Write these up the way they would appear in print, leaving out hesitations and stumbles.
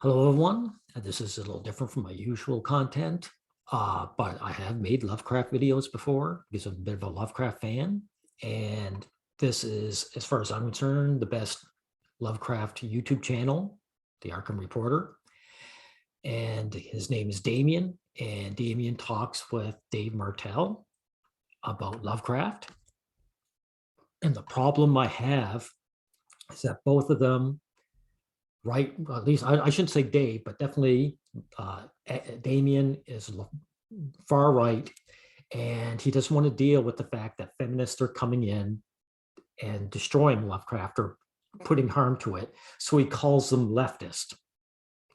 Hello, everyone. This is a little different from my usual content, but I have made Lovecraft videos before because I'm a bit of a Lovecraft fan. And this is, as far as I'm concerned, the best Lovecraft YouTube channel, The Arkham Reporter. And his name is Damian. And Damian talks with Dave Martell about Lovecraft. And the problem I have is that both of them right, at least I shouldn't say Dave, but definitely Damian is far right, and he doesn't want to deal with the fact that feminists are coming in and destroying Lovecraft or putting harm to it. So he calls them leftist,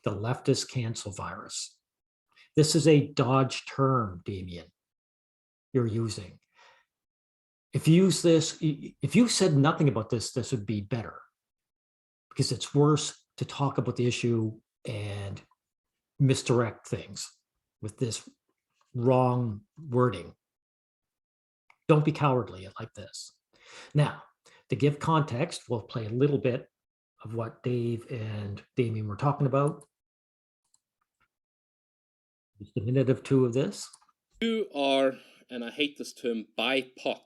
the leftist cancel virus. This is a dodge term, Damian, you're using. If you use this, if you said nothing about this, this would be better, because it's worse to talk about the issue and misdirect things with this wrong wording. Don't be cowardly like this. Now, to give context, we'll play a little bit of what Dave and Damian were talking about. Just a minute or two of this. You are, and I hate this term, BIPOC,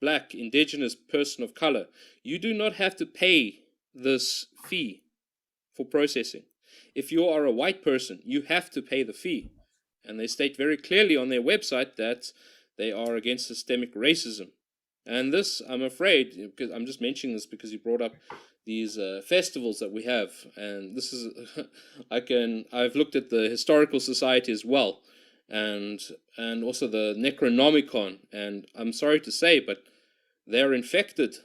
Black, Indigenous, Person of Color. You do not have to pay this fee for processing. If you are a white person, you have to pay the fee. And they state very clearly on their website that they are against systemic racism. And this, I'm afraid, because I'm just mentioning this because you brought up these festivals that we have. And this is, I've looked at the Historical Society as well, and also the Necronomicon. And I'm sorry to say, but they're infected,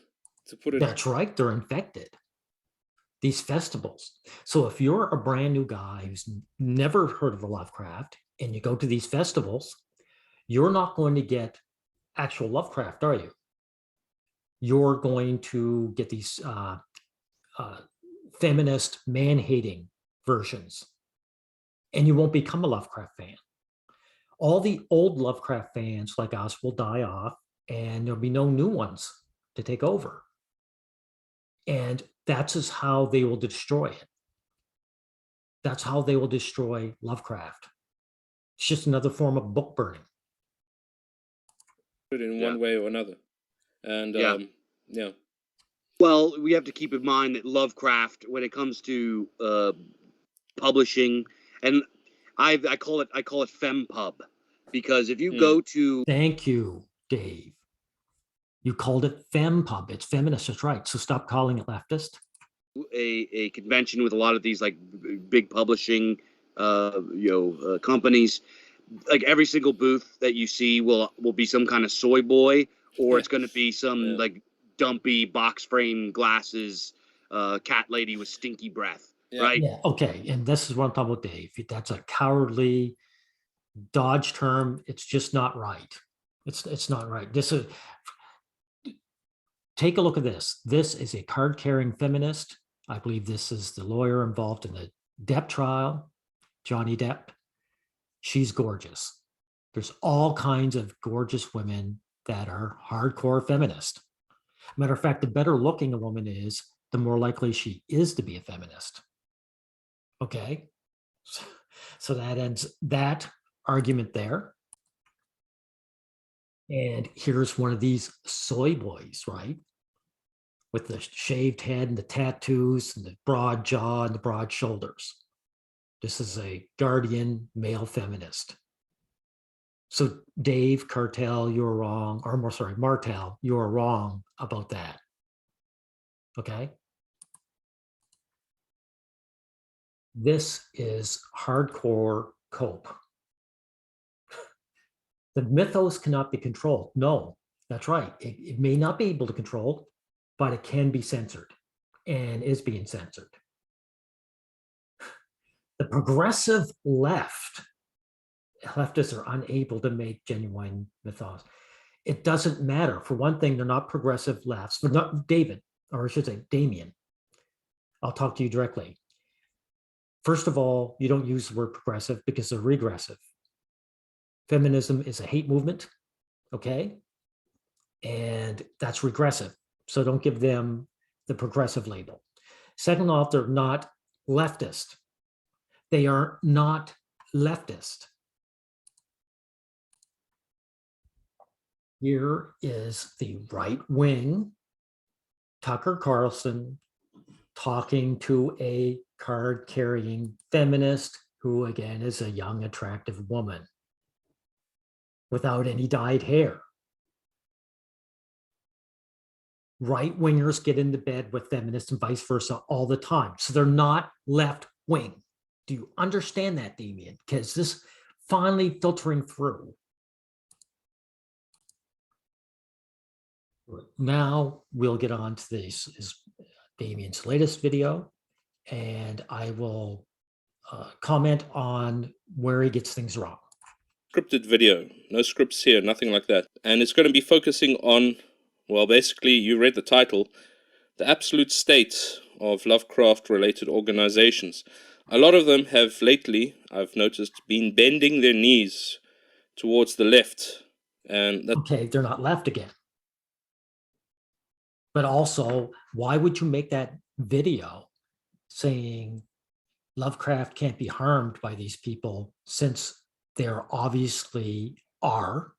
to put it. That's right, they're infected. These festivals. So if you're a brand new guy who's never heard of a Lovecraft and you go to these festivals, you're not going to get actual Lovecraft, are you? You're going to get these feminist, man-hating versions, and you won't become a Lovecraft fan. All the old Lovecraft fans like us will die off, and there'll be no new ones to take over. And that's just how they will destroy it. That's how they will destroy Lovecraft. It's just another form of book burning. In one way or another. And yeah. Well, we have to keep in mind that Lovecraft, when it comes to publishing, and I call it fempub, because if you go to Thank you, Dave. You called it fempub. It's feminist. That's right. So stop calling it leftist. A convention with a lot of these like big publishing companies, like every single booth that you see will be some kind of soy boy, or it's going to be some like dumpy box frame glasses cat lady with stinky breath, right? Yeah. Okay. And this is what I'm talking about, Dave. That's a cowardly dodge term. It's just not right. It's not right. This is, take a look at this. This is a card-carrying feminist. I believe this is the lawyer involved in the Depp trial, Johnny Depp. She's gorgeous. There's all kinds of gorgeous women that are hardcore feminist. Matter of fact, the better looking a woman is, the more likely she is to be a feminist. Okay, so that ends that argument there. And here's one of these soy boys, right? With the shaved head and the tattoos and the broad jaw and the broad shoulders. This is a guardian male feminist. So Dave Cartel, you're wrong, or more, sorry, Martell, you're wrong about that. Okay. This is hardcore cope. The mythos cannot be controlled. No, that's right. It may not be able to control, but it can be censored and is being censored. The progressive leftists are unable to make genuine mythos. It doesn't matter. For one thing, they're not progressive lefts, but not David, or I should say Damian. I'll talk to you directly. First of all, you don't use the word progressive because they're regressive. Feminism is a hate movement, okay? And that's regressive. So don't give them the progressive label. Second off, they're not leftist. They are not leftist. Here is the right wing, Tucker Carlson, talking to a card carrying feminist who, again, is a young, attractive woman without any dyed hair. Right wingers get into bed with feminists and vice versa all the time. So they're not left wing. Do you understand that, Damian? Because this finally filtering through. Now we'll get on to this is Damian's latest video, and I will comment on where he gets things wrong. Scripted video, no scripts here, nothing like that. And it's going to be focusing on, well, basically, you read the title, the absolute state of Lovecraft-related organizations. A lot of them have lately, I've noticed, been bending their knees towards the left. And that, okay, they're not left again. But also, why would you make that video saying Lovecraft can't be harmed by these people since there obviously are?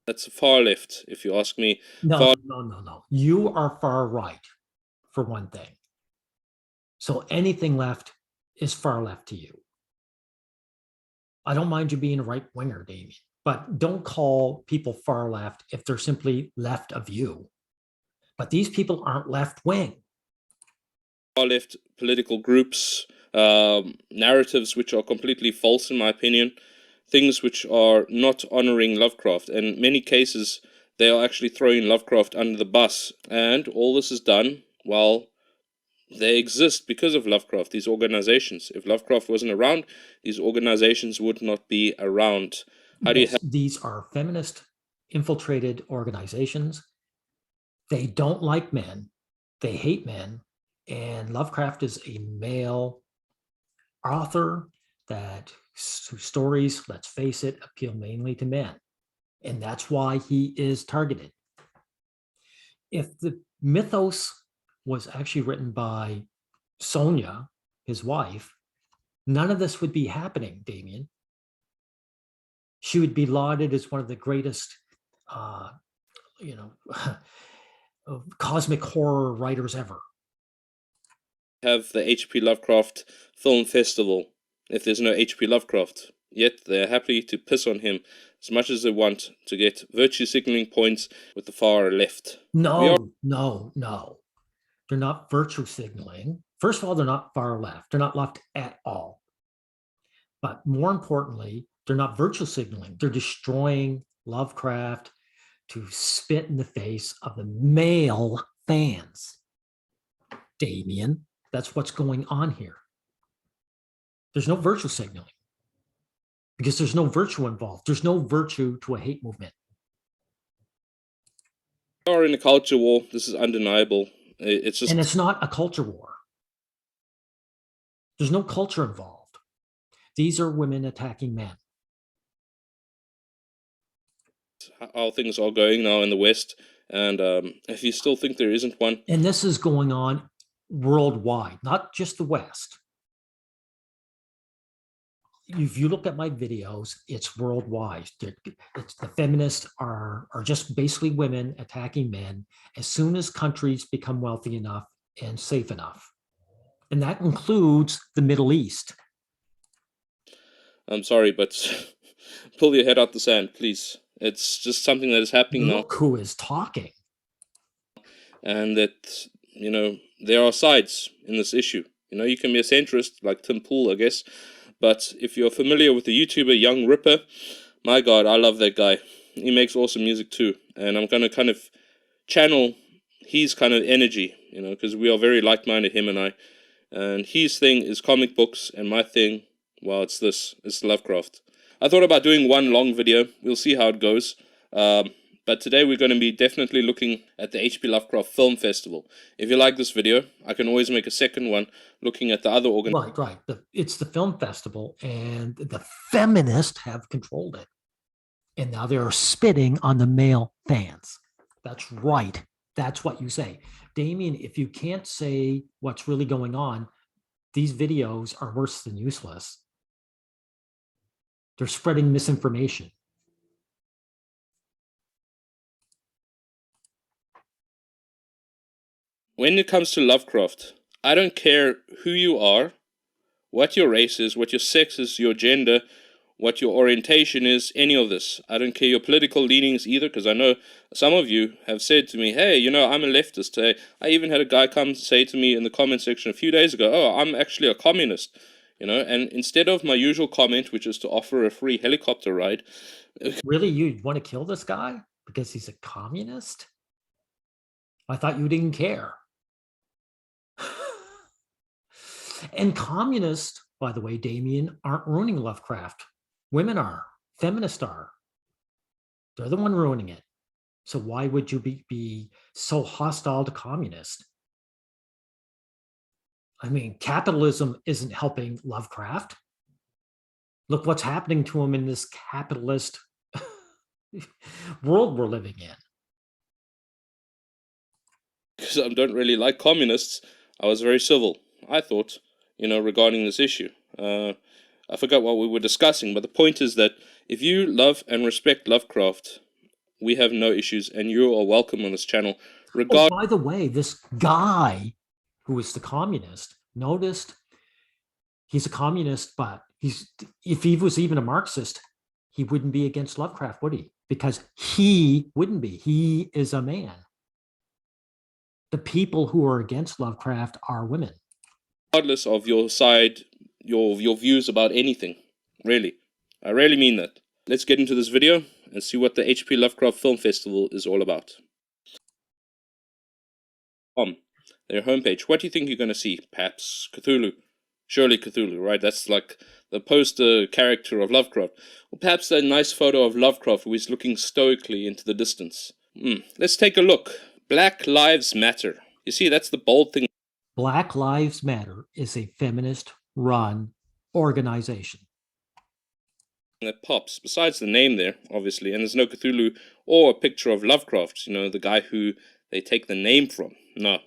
that's far left, if you ask me. No. You are far right, for one thing. So anything left is far left to you. I don't mind you being a right winger, Damian, but don't call people far left if they're simply left of you. But these people aren't left wing. Far left political groups, narratives which are completely false, in my opinion, things which are not honoring Lovecraft. And in many cases, they are actually throwing Lovecraft under the bus. And all this is done while they exist because of Lovecraft, these organizations. If Lovecraft wasn't around, these organizations would not be around. How do you have these are feminist infiltrated organizations. They don't like men. They hate men. And Lovecraft is a male author that whose stories, let's face it, appeal mainly to men. And that's why he is targeted. If the mythos was actually written by Sonia, his wife, none of this would be happening, Damian. She would be lauded as one of the greatest, cosmic horror writers ever. Have the H.P. Lovecraft Film Festival if there's no H.P. Lovecraft? Yet they're happy to piss on him as much as they want to get virtue signaling points with the far left. No. They're not virtue signaling. First of all, they're not far left. They're not left at all. But more importantly, they're not virtue signaling. They're destroying Lovecraft to spit in the face of the male fans. Damian, that's what's going on here. There's no virtue signaling because there's no virtue involved. There's no virtue to a hate movement. We are in a culture war. This is undeniable. It's just, and it's not a culture war. There's no culture involved. These are women attacking men. How things are going now in the West. And if you still think there isn't one. And this is going on worldwide, not just the West. If you look at my videos, it's worldwide. The feminists are just basically women attacking men as soon as countries become wealthy enough and safe enough. And that includes the Middle East. I'm sorry, but pull your head out the sand, please. It's just something that is happening now. Look who is talking. And that, there are sides in this issue. You can be a centrist, like Tim Pool, I guess. But if you're familiar with the YouTuber Young Ripper, my God, I love that guy. He makes awesome music too. And I'm going to kind of channel his kind of energy, because we are very like-minded, him and I. And his thing is comic books, and my thing, well, it's Lovecraft. I thought about doing one long video. We'll see how it goes. But today we're going to be definitely looking at the H.P. Lovecraft Film Festival. If you like this video, I can always make a second one looking at the other organizations. Right. It's the film festival, and the feminists have controlled it. And now they're spitting on the male fans. That's right. That's what you say. Damian, if you can't say what's really going on, these videos are worse than useless. They're spreading misinformation. When it comes to Lovecraft, I don't care who you are, what your race is, what your sex is, your gender, what your orientation is, any of this. I don't care your political leanings either, because I know some of you have said to me, hey, you know, I'm a leftist. I even had a guy come say to me in the comment section a few days ago, oh, I'm actually a communist. You know, and instead of my usual comment, which is to offer a free helicopter ride. Really, you want to kill this guy because he's a communist? I thought you didn't care. And communists, by the way, Damian, aren't ruining Lovecraft. Women are. Feminists are. They're the one ruining it. So why would you be so hostile to communists? I mean, capitalism isn't helping Lovecraft. Look what's happening to him in this capitalist world we're living in. Because I don't really like communists, I was very civil, I thought, you know, regarding this issue. I forgot what we were discussing, but the point is that if you love and respect Lovecraft, we have no issues, and you are welcome on this channel. Oh, by the way, this guy who is the communist, noticed he's a communist, but if he was even a Marxist, he wouldn't be against Lovecraft, would he? Because he wouldn't be. He is a man. The people who are against Lovecraft are women. Regardless of your side, your views about anything, really. I really mean that. Let's get into this video and see what the H.P. Lovecraft Film Festival is all about. Their homepage. What do you think you're going to see? Perhaps Cthulhu. Surely Cthulhu, right? That's like the poster character of Lovecraft. Or perhaps a nice photo of Lovecraft who is looking stoically into the distance. Let's take a look. Black Lives Matter. You see, that's the bold thing. Black Lives Matter is a feminist-run organization. That pops, besides the name there, obviously, and there's no Cthulhu or a picture of Lovecraft, you know, the guy who they take the name from. No,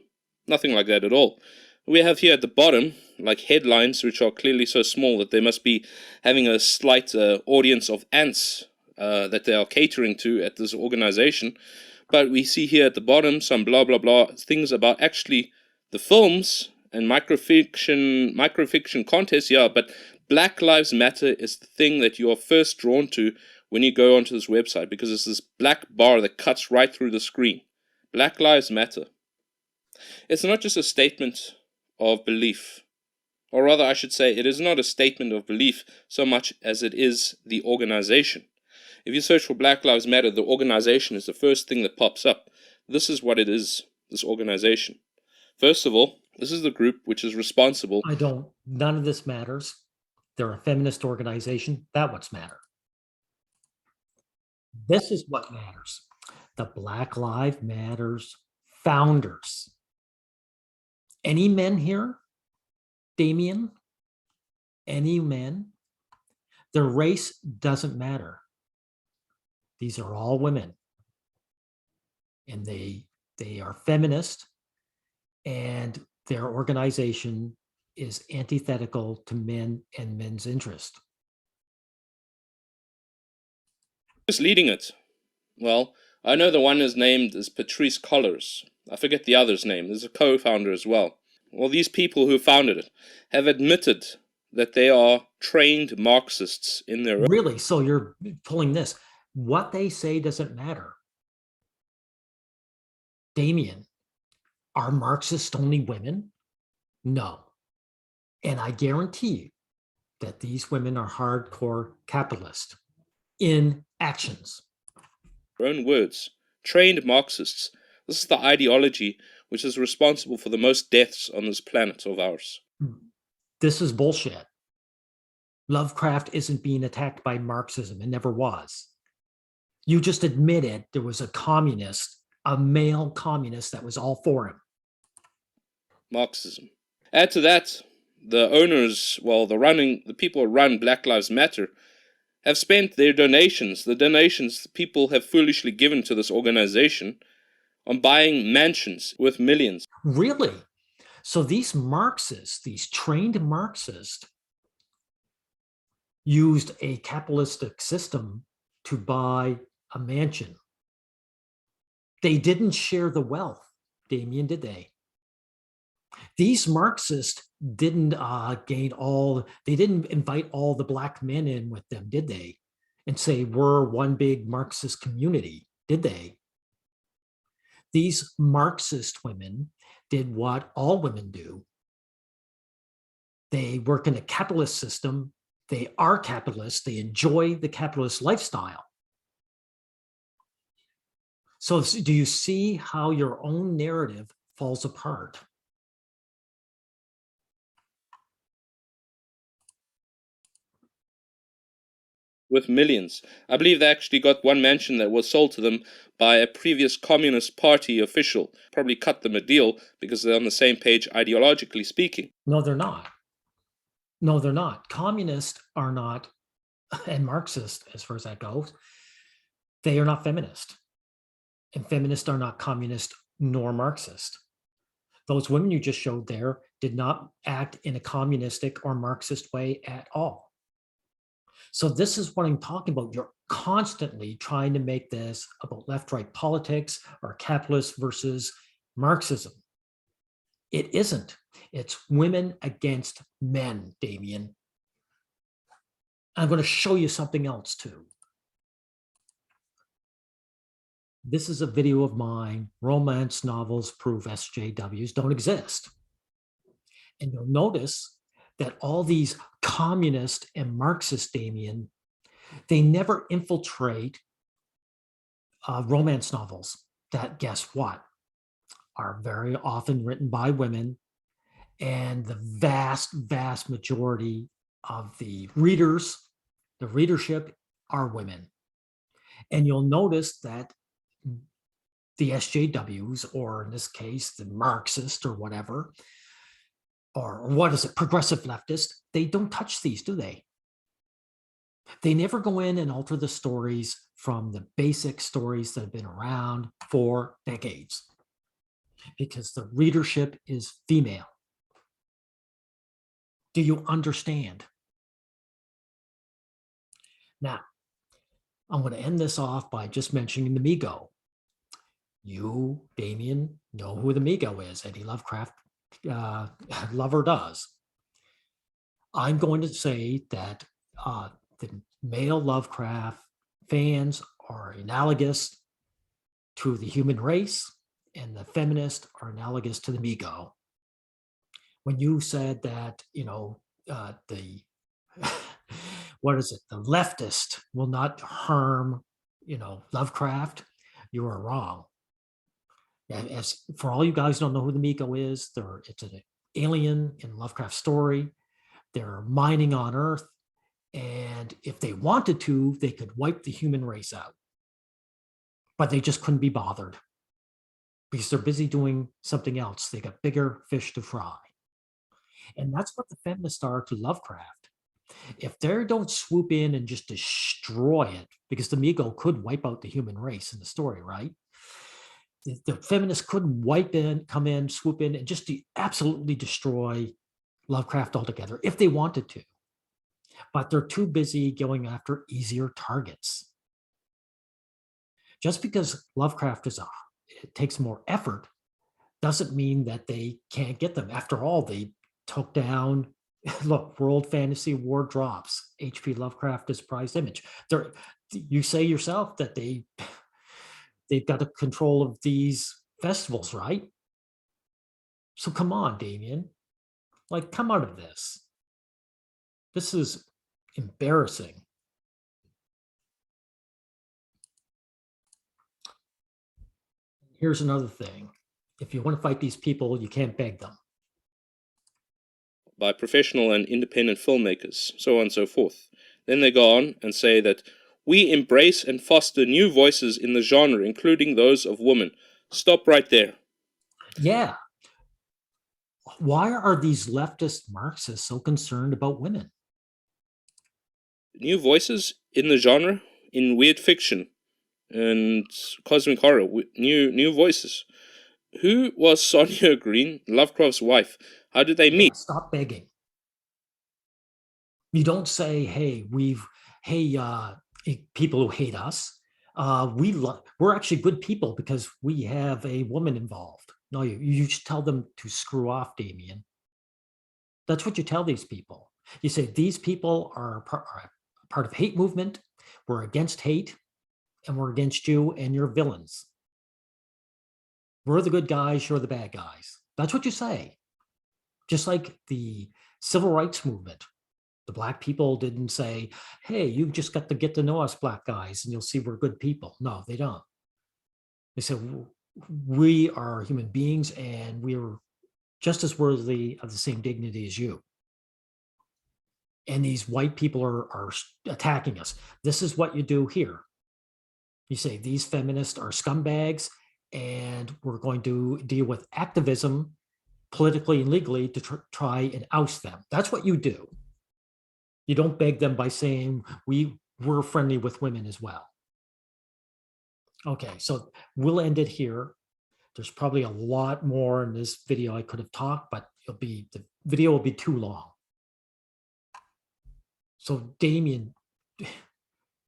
nothing like that at all. We have here at the bottom, like headlines, which are clearly so small that they must be having a slight audience of ants that they are catering to at this organization. But we see here at the bottom some blah, blah, blah, things about actually the films and microfiction contests, yeah, but Black Lives Matter is the thing that you are first drawn to when you go onto this website, because it's this black bar that cuts right through the screen. Black Lives Matter. It's not just a statement of belief, or rather I should say it is not a statement of belief so much as it is the organization. If you search for Black Lives Matter, the organization is the first thing that pops up. This is what it is, this organization. First of all, this is the group which is responsible. None of this matters. They're a feminist organization. That's what's matter. This is what matters. The Black Lives Matters founders. Any men here? Damian? Any men? Their race doesn't matter. These are all women. And they are feminist, and their organization is antithetical to men and men's interest. Who's leading it? Well, I know the one is named as Patrice Collars. I forget the other's name. There's a co-founder as well. Well, these people who founded it have admitted that they are trained Marxists in their own. Really? So you're pulling this. What they say doesn't matter. Damian, are Marxists only women? No. And I guarantee you that these women are hardcore capitalists in actions. Their own words. Trained Marxists. This is the ideology which is responsible for the most deaths on this planet of ours. This is bullshit. Lovecraft isn't being attacked by Marxism. It never was. You just admitted there was a communist, a male communist that was all for him. Marxism. Add to that, the owners, well, the people who run Black Lives Matter, have spent their donations, the donations people have foolishly given to this organization, on buying mansions worth millions. Really? So these Marxists, these trained Marxists, used a capitalistic system to buy a mansion. They didn't share the wealth, Damian, did they? These Marxists didn't they didn't invite all the black men in with them, did they? And say, we're one big Marxist community, did they? These Marxist women did what all women do. They work in a capitalist system. They are capitalists. They enjoy the capitalist lifestyle. So do you see how your own narrative falls apart? With millions. I believe they actually got one mansion that was sold to them by a previous Communist Party official. Probably cut them a deal because they're on the same page ideologically speaking. No, they're not. No, they're not. Communists are not, and Marxist, as far as that goes, they are not feminist. And feminists are not communist nor Marxist. Those women you just showed there did not act in a communistic or Marxist way at all. So this is what I'm talking about. You're constantly trying to make this about left-right politics or capitalist versus Marxism. It isn't. It's women against men, Damian. I'm going to show you something else too. This is a video of mine. Romance novels prove SJWs don't exist. And you'll notice that all these communist and Marxist, Damian, they never infiltrate romance novels that, guess what, are very often written by women. And the vast, vast majority of the readers, the readership, are women. And you'll notice that the SJWs, or in this case, the Marxist or whatever, or what is it, progressive leftists, they don't touch these, do they? They never go in and alter the stories from the basic stories that have been around for decades, because the readership is female. Do you understand? Now, I'm going to end this off by just mentioning the Migo. You, Damian, know who the Migo is. Any Lovecraft lover does. I'm going to say that the male Lovecraft fans are analogous to the human race, and the feminists are analogous to the Migo. When you said that, the what is it? The leftist will not harm, Lovecraft. You are wrong. As for all you guys don't know who the Migo is, it's an alien in Lovecraft story. They're mining on Earth, and if they wanted to, they could wipe the human race out. But they just couldn't be bothered because they're busy doing something else. They got bigger fish to fry. And that's what the feminists are to Lovecraft. If they don't swoop in and just destroy it, because the Migo could wipe out the human race in the story, right? The feminists couldn't come in, swoop in, and just absolutely destroy Lovecraft altogether if they wanted to. But they're too busy going after easier targets. Just because Lovecraft it takes more effort doesn't mean that they can't get them. After all, they took down, look, World Fantasy Award drops, H.P. Lovecraft is prized image. You say yourself that they've got a control of these festivals, right? So come on, Damian, come out of this. This is embarrassing. Here's another thing. If you want to fight these people, you can't beg them. By professional and independent filmmakers, so on and so forth. Then they go on and say that we embrace and foster new voices in the genre, including those of women. Stop right there. Yeah. Why are these leftist Marxists so concerned about women? New voices in the genre, in weird fiction and cosmic horror, new voices. Who was Sonia Green, Lovecraft's wife? How did they meet? Yeah, stop begging. You don't say, hey, people who hate us, we're actually good people because we have a woman involved. No, you just tell them to screw off, Damian. That's what you tell these people. You say, these people are part of hate movement. We're against hate, and we're against you and your villains. We're the good guys, you're the bad guys. That's what you say. Just like the civil rights movement. The black people didn't say, hey, you've just got to get to know us black guys and you'll see we're good people. No, they don't. They said, we are human beings and we're just as worthy of the same dignity as you. And these white people are attacking us. This is what you do here. You say, these feminists are scumbags and we're going to deal with activism politically and legally to try and oust them. That's what you do. You don't beg them by saying, we're friendly with women as well. Okay, so we'll end it here. There's probably a lot more in this video I could have talked, but the video will be too long. So Damian,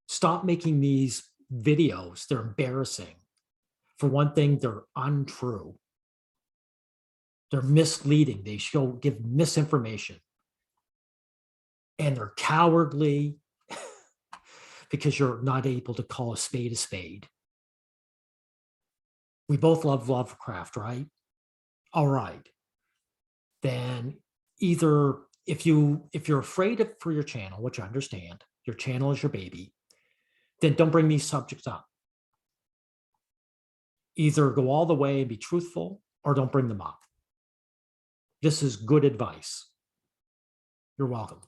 stop making these videos. They're embarrassing. For one thing, they're untrue. They're misleading. They give misinformation. And they're cowardly because you're not able to call a spade a spade. We both love Lovecraft, right? All right. Then either if you're afraid for your channel, which I understand, your channel is your baby, then don't bring these subjects up. Either go all the way and be truthful or don't bring them up. This is good advice. You're welcome.